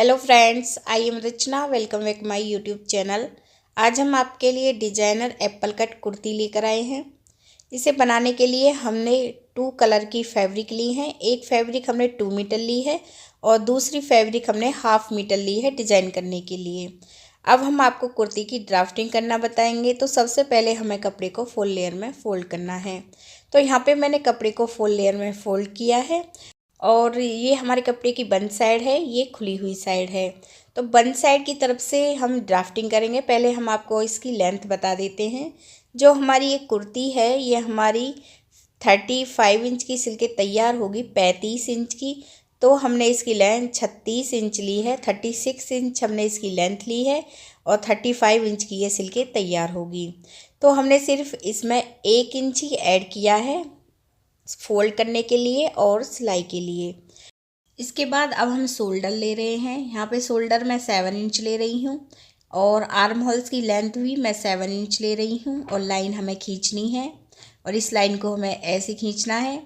Hello friends, I am Rachna. Welcome back my YouTube channel. आज हम आपके लिए डिजाइनर एप्पल कट कुर्ती लेकर आए हैं। इसे बनाने के लिए हमने 2 कलर की फैब्रिक ली है। एक फैब्रिक हमने 2 मीटर ली है और दूसरी फैब्रिक हमने 1/2 मीटर ली है डिजाइन करने के लिए। अब हम आपको कुर्ती की ड्राफ्टिंग करना बताएंगे। तो सबसे पहले हमें कपड़े को फुल लेयर में फोल्ड करना है। तो यहाँ पे मैंने कपड़े को फुल लेयर में फोल्ड किया है और ये हमारे कपड़े की बंद साइड है, ये खुली हुई साइड है। तो बंद साइड की तरफ से हम ड्राफ्टिंग करेंगे। पहले हम आपको इसकी लेंथ बता देते हैं। जो हमारी ये कुर्ती है ये हमारी 35 इंच की सिल के तैयार होगी, 35 इंच की। तो हमने इसकी लेंथ 36 इंच ली है, 36 इंच हमने इसकी लेंथ ली है और 35 इंच की ये सिल के तैयार होगी। तो हमने सिर्फ इसमें 1 इंच ही ऐड किया है फोल्ड करने के लिए और सिलाई के लिए। इसके बाद अब हम शोल्डर ले रहे हैं। यहाँ पे शोल्डर मैं 7 इंच ले रही हूँ और आर्म होल्स की लेंथ भी मैं 7 इंच ले रही हूँ और लाइन हमें खींचनी है और इस लाइन को हमें ऐसे खींचना है।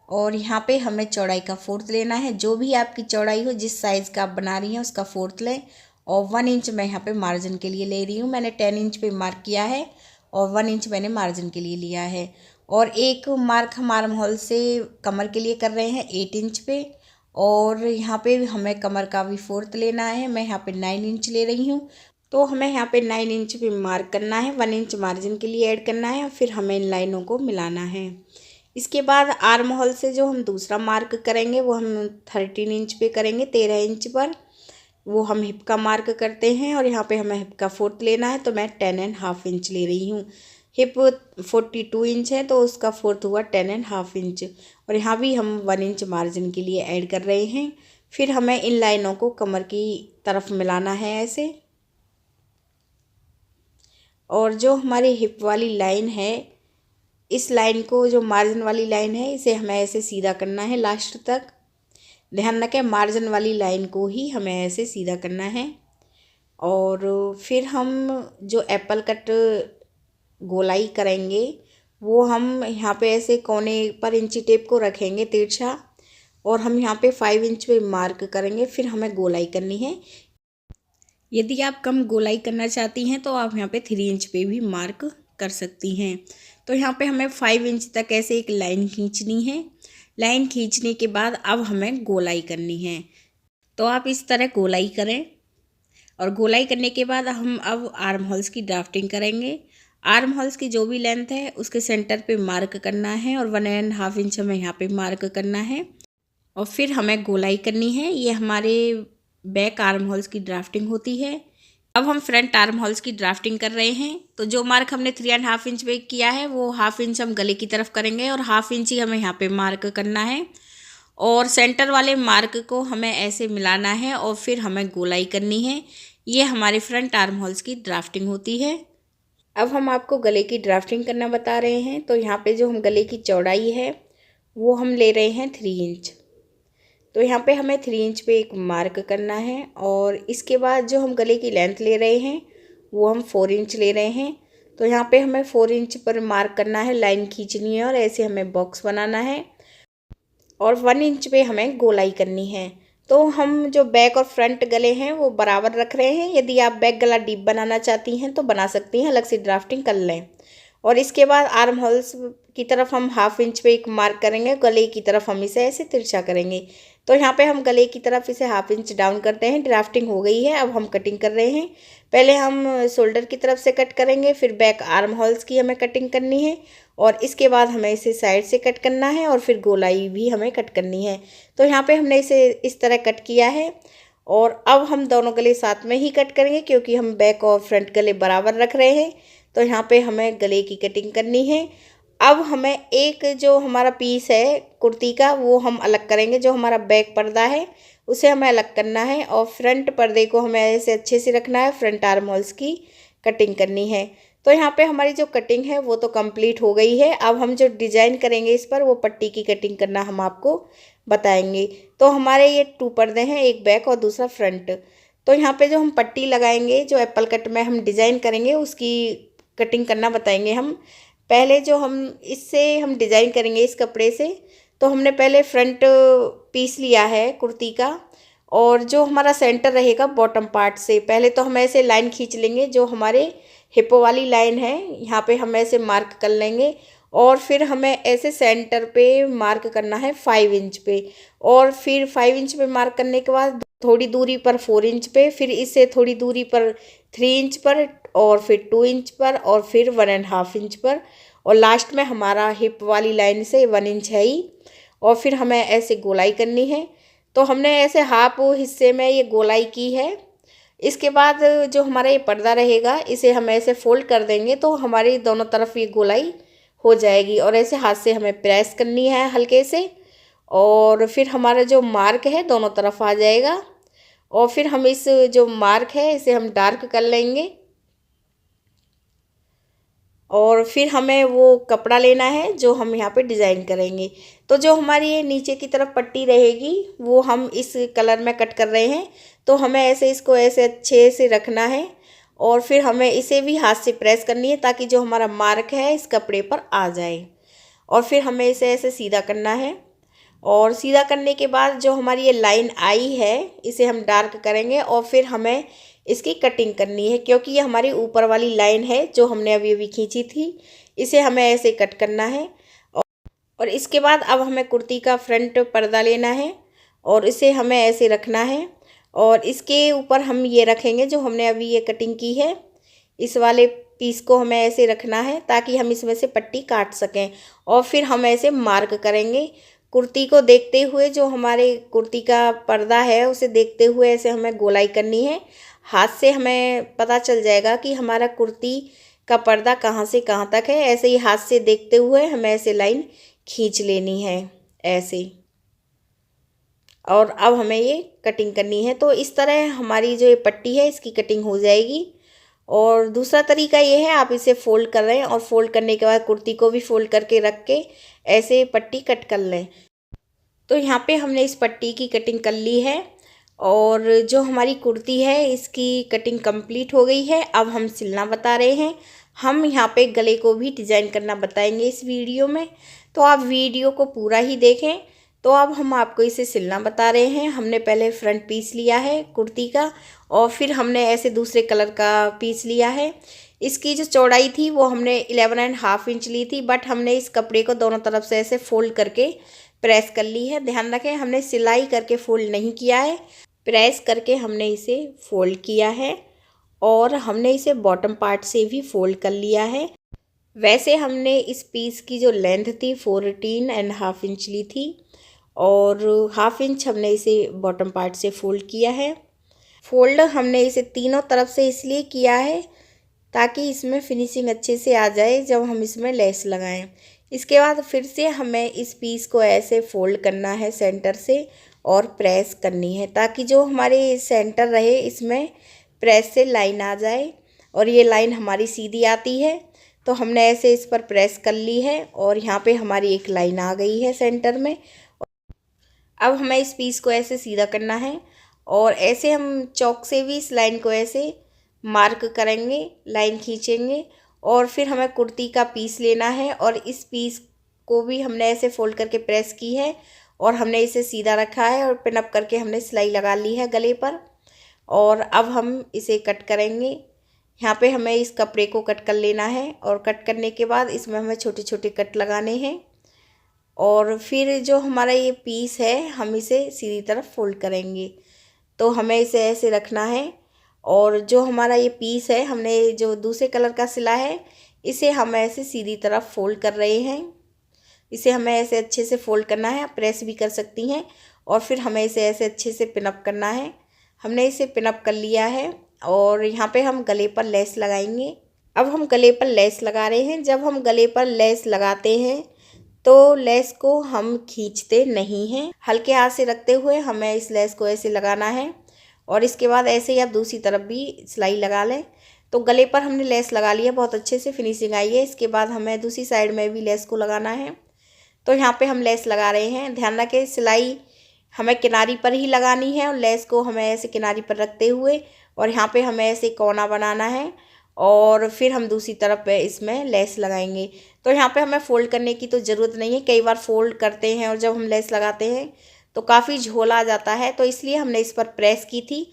और यहाँ पे हमें चौड़ाई का 4th लेना है। जो भी आपकी चौड़ाई हो, जिस साइज़ का आप बना रही हैं उसका 4th लें। और 1 इंच मैं यहाँ पे मार्जिन के लिए ले रही हूँ। मैंने 10 इंच पे मार्क किया है और 1 इंच मैंने मार्जिन के लिए लिया है। और एक मार्क हम आर्म होल से कमर के लिए कर रहे हैं 8 इंच पे। और यहाँ पे हमें कमर का भी 4th लेना है। मैं यहाँ पे 9 इंच ले रही हूँ। तो हमें यहाँ पे 9 इंच पे मार्क करना है, 1 इंच मार्जिन के लिए ऐड करना है और फिर हमें इन लाइनों को मिलाना है। इसके बाद आर्म होल से जो हम दूसरा मार्क करेंगे वो हम 13 इंच पे करेंगे, 13 इंच पर। वो हम हिप का मार्क करते हैं और यहाँ पे हमें हिप का 4th लेना है। तो मैं 10.5 इंच ले रही हूँ। हिप 42 इंच है तो उसका 4th हुआ 10.5 इंच। और यहाँ भी हम 1 इंच मार्जिन के लिए ऐड कर रहे हैं। फिर हमें इन लाइनों को कमर की तरफ मिलाना है ऐसे। और जो हमारी हिप वाली लाइन है, इस लाइन को, जो मार्जिन वाली लाइन है, इसे हमें ऐसे सीधा करना है लास्ट तक। ध्यान रखें, मार्जिन वाली लाइन को ही हमें ऐसे सीधा करना है। और फिर हम जो एप्पल कट गोलाई करेंगे वो हम यहाँ पे ऐसे कोने पर इंची टेप को रखेंगे तिरछा और हम यहाँ पे 5 इंच पे मार्क करेंगे। फिर हमें गोलाई करनी है। यदि आप कम गोलाई करना चाहती हैं तो आप यहाँ पे 3 इंच पे भी मार्क कर सकती हैं। तो यहाँ पे हमें 5 इंच तक ऐसे एक लाइन खींचनी है। लाइन खींचने के बाद अब हमें गोलाई करनी है। तो आप इस तरह गोलाई करें और गोलाई करने के बाद हम अब आर्म होल्स की ड्राफ्टिंग करेंगे। आर्म होल्स की जो भी लेंथ है उसके सेंटर पे मार्क करना है और 1.5 इंच हमें यहाँ पे मार्क करना है और फिर हमें गोलाई करनी है। ये हमारे बैक आर्म होल्स की ड्राफ्टिंग होती है। अब हम फ्रंट आर्म होल्स की ड्राफ्टिंग कर रहे हैं। तो जो मार्क हमने 3.5 इंच पे किया है वो 1/2 इंच हम गले की तरफ करेंगे और 1/2 इंच ही हमें यहाँ पे मार्क करना है। और सेंटर वाले मार्क को हमें ऐसे मिलाना है और फिर हमें गोलाई करनी है। ये हमारे फ्रंट आर्म होल्स की ड्राफ्टिंग होती है। अब हम आपको गले की ड्राफ्टिंग करना बता रहे हैं। तो यहाँ पे जो हम गले की चौड़ाई है वो हम ले रहे हैं 3 इंच। तो यहाँ पे हमें 3 इंच पे एक मार्क करना है और इसके बाद जो हम गले की लेंथ ले रहे हैं वो हम 4 इंच ले रहे हैं। तो यहाँ पे हमें 4 इंच पर मार्क करना है, लाइन खींचनी है और ऐसे हमें बॉक्स बनाना है और 1 इंच पे हमें गोलाई करनी है। तो हम जो बैक और फ्रंट गले हैं वो बराबर रख रहे हैं। यदि आप बैक गला डीप बनाना चाहती हैं तो बना सकती हैं, अलग से ड्राफ्टिंग कर लें। और इसके बाद आर्म होल्स की तरफ हम 1/2 इंच पे एक मार्क करेंगे, गले की तरफ हम इसे ऐसे तिरछा करेंगे। तो यहाँ पे हम गले की तरफ इसे 1/2 इंच डाउन करते हैं। ड्राफ्टिंग हो गई है, अब हम कटिंग कर रहे हैं। पहले हम शोल्डर की तरफ से कट करेंगे, फिर बैक आर्म होल्स की हमें कटिंग करनी है और इसके बाद हमें इसे साइड से कट करना है और फिर गोलाई भी हमें कट करनी है। तो यहाँ पे हमने इसे इस तरह कट किया है और अब हम दोनों गले साथ में ही कट करेंगे क्योंकि हम बैक और फ्रंट गले बराबर रख रहे हैं। तो यहाँ पे हमें गले की कटिंग करनी है। अब हमें एक जो हमारा पीस है कुर्ती का वो हम अलग करेंगे। जो हमारा बैक पर्दा है उसे हमें अलग करना है और फ्रंट पर्दे को हमें ऐसे अच्छे से रखना है। फ्रंट आर्म होल्स की कटिंग करनी है। तो यहाँ पे हमारी जो कटिंग है वो तो कंप्लीट हो गई है। अब हम जो डिज़ाइन करेंगे इस पर, वो पट्टी की कटिंग करना हम आपको बताएंगे। तो हमारे ये 2 पर्दे हैं, एक बैक और दूसरा फ्रंट। तो यहाँ पे जो हम पट्टी लगाएंगे, जो एप्पल कट में हम डिज़ाइन करेंगे उसकी कटिंग करना बताएंगे हम। पहले जो हम इससे हम डिज़ाइन करेंगे इस कपड़े से, तो हमने पहले फ्रंट पीस लिया है कुर्ती का और जो हमारा सेंटर रहेगा बॉटम पार्ट से, पहले तो हम ऐसे लाइन खींच लेंगे, जो हमारे हिप वाली लाइन है यहाँ पे हम ऐसे मार्क कर लेंगे। और फिर हमें ऐसे सेंटर पे मार्क करना है 5 इंच पे, और फिर 5 इंच पे मार्क करने के बाद थोड़ी दूरी पर 4 इंच पे, फिर इससे थोड़ी दूरी पर 3 इंच पर, और फिर 2 इंच पर, और फिर 1.5 इंच पर, और लास्ट में हमारा हिप वाली लाइन से 1 इंच है ही। और फिर हमें ऐसे गोलाई करनी है। तो हमने ऐसे हाफ हिस्से में ये गोलाई की है। इसके बाद जो हमारा ये पर्दा रहेगा इसे हम ऐसे फोल्ड कर देंगे, तो हमारी दोनों तरफ ये गोलाई हो जाएगी। और ऐसे हाथ से हमें प्रेस करनी है हल्के से, और फिर हमारा जो मार्क है दोनों तरफ आ जाएगा। और फिर हम इस जो मार्क है इसे हम डार्क कर लेंगे। और फिर हमें वो कपड़ा लेना है जो हम यहाँ पे डिज़ाइन करेंगे। तो जो हमारी ये नीचे की तरफ पट्टी रहेगी वो हम इस कलर में कट कर रहे हैं। तो हमें ऐसे इसको ऐसे अच्छे से रखना है, और फिर हमें इसे भी हाथ से प्रेस करनी है ताकि जो हमारा मार्क है इस कपड़े पर आ जाए। और फिर हमें इसे ऐसे सीधा करना है, और सीधा करने के बाद जो हमारी ये लाइन आई है इसे हम डार्क करेंगे, और फिर हमें इसकी कटिंग करनी है, क्योंकि ये हमारी ऊपर वाली लाइन है जो हमने अभी अभी खींची थी, इसे हमें ऐसे कट करना है। और इसके बाद अब हमें कुर्ती का फ्रंट पर्दा लेना है, और इसे हमें ऐसे रखना है, और इसके ऊपर हम ये रखेंगे जो हमने अभी ये कटिंग की है, इस वाले पीस को हमें ऐसे रखना है ताकि हम इसमें से पट्टी काट सकें। और फिर हम ऐसे मार्क करेंगे कुर्ती को देखते हुए, जो हमारे कुर्ती का पर्दा है उसे देखते हुए ऐसे हमें गोलाई करनी है। हाथ से हमें पता चल जाएगा कि हमारा कुर्ती का पर्दा कहाँ से कहाँ तक है। ऐसे ही हाथ से देखते हुए हमें ऐसे लाइन खींच लेनी है ऐसे। और अब हमें ये कटिंग करनी है। तो इस तरह हमारी जो ये पट्टी है इसकी कटिंग हो जाएगी। और दूसरा तरीका ये है, आप इसे फोल्ड कर रहे हैं और फोल्ड करने के बाद कुर्ती को भी फोल्ड करके रख के ऐसे पट्टी कट कर लें। तो यहाँ पे हमने इस पट्टी की कटिंग कर ली है, और जो हमारी कुर्ती है इसकी कटिंग कंप्लीट हो गई है। अब हम सिलना बता रहे हैं। हम यहाँ पे गले को भी डिज़ाइन करना बताएंगे इस वीडियो में, तो आप वीडियो को पूरा ही देखें। तो अब हम आपको इसे सिलना बता रहे हैं। हमने पहले फ्रंट पीस लिया है कुर्ती का, और फिर हमने ऐसे दूसरे कलर का पीस लिया है। इसकी जो चौड़ाई थी वो हमने 11.5 इंच ली थी, बट हमने इस कपड़े को दोनों तरफ से ऐसे फोल्ड करके प्रेस कर ली है। ध्यान रखें हमने सिलाई करके फोल्ड नहीं किया है, प्रेस करके हमने इसे फोल्ड किया है, और हमने इसे बॉटम पार्ट से भी फोल्ड कर लिया है। वैसे हमने इस पीस की जो लेंथ थी 14.5 इंच ली थी, और 1/2 इंच हमने इसे बॉटम पार्ट से फोल्ड किया है। फोल्ड हमने इसे तीनों तरफ से इसलिए किया है ताकि इसमें फिनिशिंग अच्छे से आ जाए जब हम इसमें लेस लगाएं। इसके बाद फिर से हमें इस पीस को ऐसे फोल्ड करना है सेंटर से, और प्रेस करनी है ताकि जो हमारे सेंटर रहे इसमें प्रेस से लाइन आ जाए, और ये लाइन हमारी सीधी आती है। तो हमने ऐसे इस पर प्रेस कर ली है, और यहाँ पे हमारी एक लाइन आ गई है सेंटर में। अब हमें इस पीस को ऐसे सीधा करना है, और ऐसे हम चौक से भी इस लाइन को ऐसे मार्क करेंगे, लाइन खींचेंगे। और फिर हमें कुर्ती का पीस लेना है, और इस पीस को भी हमने ऐसे फोल्ड करके प्रेस की है, और हमने इसे सीधा रखा है, और पिन अप करके हमने सिलाई लगा ली है गले पर। और अब हम इसे कट करेंगे। यहाँ पे हमें इस कपड़े को कट कर लेना है, और कट करने के बाद इसमें हमें छोटे छोटे कट लगाने हैं। और फिर जो हमारा ये पीस है हम इसे सीधी तरफ फोल्ड करेंगे। तो हमें इसे ऐसे रखना है, और जो हमारा ये पीस है हमने जो दूसरे कलर का सिला है इसे हम ऐसे सीधी तरफ फोल्ड कर रहे हैं। इसे हमें ऐसे अच्छे से फोल्ड करना है, आप प्रेस भी कर सकती हैं। और फिर हमें इसे ऐसे अच्छे से पिनअप करना है। हमने इसे पिनअप कर लिया है, और यहाँ पे हम गले पर लेस लगाएंगे। अब हम गले पर लेस लगा रहे हैं। जब हम गले पर लेस लगाते हैं तो लेस को हम खींचते नहीं हैं, हल्के हाथ से रखते हुए हमें इस लेस को ऐसे लगाना है। और इसके बाद ऐसे ही आप दूसरी तरफ भी सिलाई लगा लें। तो गले पर हमने लेस लगा लिया, बहुत अच्छे से फिनिशिंग आई है। इसके बाद हमें दूसरी साइड में भी लेस को लगाना है। तो यहाँ पे हम लेस लगा रहे हैं। ध्यान रखें सिलाई हमें किनारी पर ही लगानी है, और लेस को हमें ऐसे किनारी पर रखते हुए, और यहाँ पे हमें ऐसे कोना बनाना है, और फिर हम दूसरी तरफ पे इसमें लेस लगाएंगे। तो यहाँ पे हमें फ़ोल्ड करने की तो ज़रूरत नहीं है। कई बार फ़ोल्ड करते हैं और जब हम लेस लगाते हैं तो काफ़ी झोल आ जाता है, तो इसलिए हमने इस पर प्रेस की थी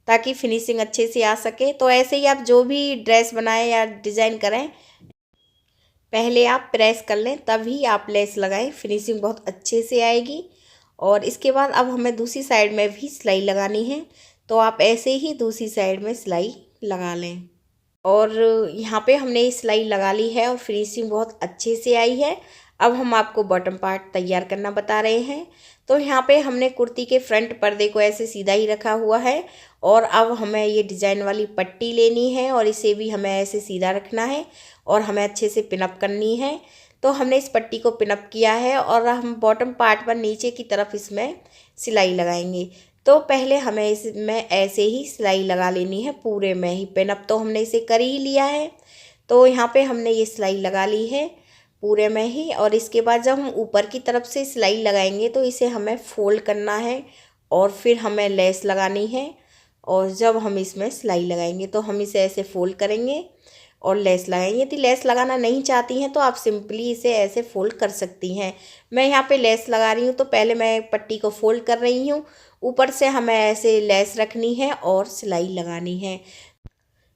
ताकि फिनिशिंग अच्छे से आ सके। तो ऐसे ही आप जो भी ड्रेस बनाएं या डिज़ाइन करें, पहले आप प्रेस कर लें, तभी आप लेस लगाएं, फिनिशिंग बहुत अच्छे से आएगी। और इसके बाद अब हमें दूसरी साइड में भी सिलाई लगानी है, तो आप ऐसे ही दूसरी साइड में सिलाई लगा लें। और यहाँ पे हमने सिलाई लगा ली है और फिनिशिंग बहुत अच्छे से आई है। अब हम आपको बॉटम पार्ट तैयार करना बता रहे हैं। तो यहाँ पे हमने कुर्ती के फ्रंट पर्दे को ऐसे सीधा ही रखा हुआ है, और अब हमें ये डिज़ाइन वाली पट्टी लेनी है और इसे भी हमें ऐसे सीधा रखना है और हमें अच्छे से पिनअप करनी है। तो हमने इस पट्टी को पिनअप किया है और हम बॉटम पार्ट पर नीचे की तरफ इसमें सिलाई लगाएंगे। तो पहले हमें इसमें ऐसे ही सिलाई लगा लेनी है, पूरे में ही। पिनअप तो हमने इसे कर ही लिया है, तो यहाँ पे हमने ये सिलाई लगा ली है पूरे में ही। और इसके बाद जब हम ऊपर की तरफ से सिलाई लगाएंगे तो इसे हमें फोल्ड करना है और फिर हमें लेस लगानी है। और जब हम इसमें सिलाई लगाएंगे तो हम इसे ऐसे फोल्ड करेंगे और लेस लगाएंगे। यदि लेस लगाना नहीं चाहती हैं तो आप सिंपली इसे ऐसे फोल्ड कर सकती हैं। मैं यहाँ पे लेस लगा रही हूँ, तो पहले मैं पट्टी को फोल्ड कर रही हूँ, ऊपर से हमें ऐसे लेस रखनी है और सिलाई लगानी है।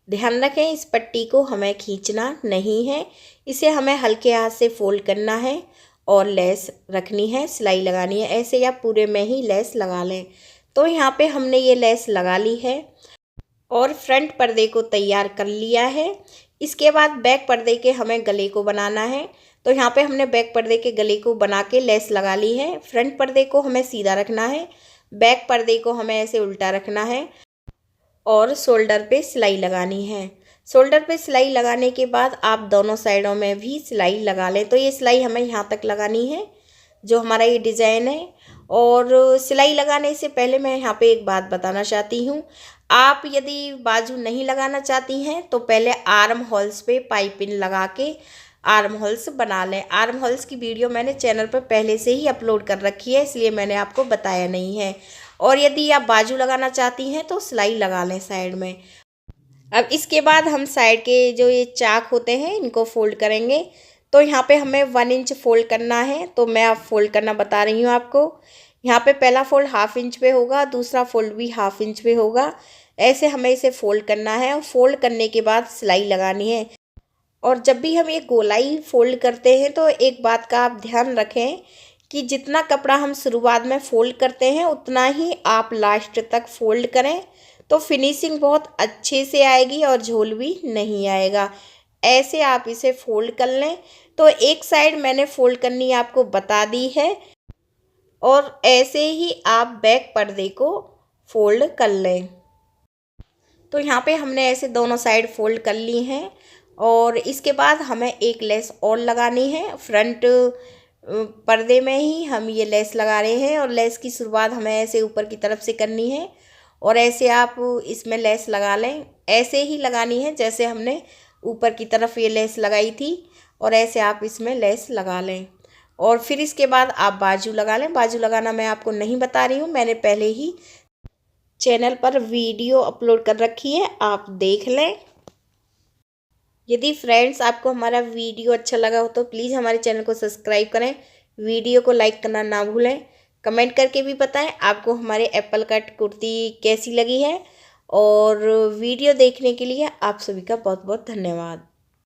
ध्यान रखें, इस पट्टी को हमें खींचना नहीं है, इसे हमें हल्के हाथ से फोल्ड करना है और लेस रखनी है, सिलाई लगानी है। ऐसे आप पूरे में ही लेस लगा लें। तो यहाँ पे हमने ये लेस लगा ली है और फ्रंट पर्दे को तैयार कर लिया है। इसके बाद बैक पर्दे के हमें गले को बनाना है। तो यहाँ पे हमने बैक पर्दे के गले को बना के लेस लगा ली है। फ्रंट पर्दे को हमें सीधा रखना है, बैक पर्दे को हमें ऐसे उल्टा रखना है और शोल्डर पे सिलाई लगानी है। शोल्डर पे सिलाई लगाने के बाद आप दोनों साइडों में भी सिलाई लगा लें। तो ये सिलाई हमें यहाँ तक लगानी है, जो हमारा ये डिज़ाइन है। और सिलाई लगाने से पहले मैं यहाँ पे एक बात बताना चाहती हूँ। आप यदि बाजू नहीं लगाना चाहती हैं तो पहले आर्म होल्स पे पाइपिंग लगा के आर्म होल्स बना लें। आर्म होल्स की वीडियो मैंने चैनल पर पहले से ही अपलोड कर रखी है, इसलिए मैंने आपको बताया नहीं है। और यदि आप बाजू लगाना चाहती हैं तो सिलाई लगा लें साइड में। अब इसके बाद हम साइड के जो ये चाक होते हैं इनको फोल्ड करेंगे। तो यहाँ पे हमें 1 इंच फोल्ड करना है, तो मैं अब फोल्ड करना बता रही हूँ आपको। यहाँ पे पहला फोल्ड 1/2 इंच पे होगा, दूसरा फोल्ड भी 1/2 इंच पे होगा। ऐसे हमें इसे फोल्ड करना है और फोल्ड करने के बाद सिलाई लगानी है। और जब भी हम ये गोलाई फोल्ड करते हैं तो एक बात का आप ध्यान रखें कि जितना कपड़ा हम शुरुआत में फोल्ड करते हैं उतना ही आप लास्ट तक फोल्ड करें, तो फिनिशिंग बहुत अच्छे से आएगी और झोल भी नहीं आएगा। ऐसे आप इसे फोल्ड कर लें। तो एक साइड मैंने फोल्ड करनी आपको बता दी है, और ऐसे ही आप बैक पर्दे को फोल्ड कर लें। तो यहाँ पे हमने ऐसे दोनों साइड फोल्ड कर ली हैं। और इसके बाद हमें एक लेस और लगानी है। फ्रंट पर्दे में ही हम ये लेस लगा रहे हैं, और लेस की शुरुआत हमें ऐसे ऊपर की तरफ से करनी है और ऐसे आप इसमें लेस लगा लें। ऐसे ही लगानी है जैसे हमने ऊपर की तरफ ये लेस लगाई थी, और ऐसे आप इसमें लेस लगा लें। और फिर इसके बाद आप बाजू लगा लें। बाजू लगाना मैं आपको नहीं बता रही हूँ, मैंने पहले ही चैनल पर वीडियो अपलोड कर रखी है, आप देख लें। यदि फ्रेंड्स आपको हमारा वीडियो अच्छा लगा हो तो प्लीज़ हमारे चैनल को सब्सक्राइब करें, वीडियो को लाइक करना ना भूलें, कमेंट करके भी बताएं आपको हमारे एप्पल कट कुर्ती कैसी लगी है। और वीडियो देखने के लिए आप सभी का बहुत बहुत धन्यवाद।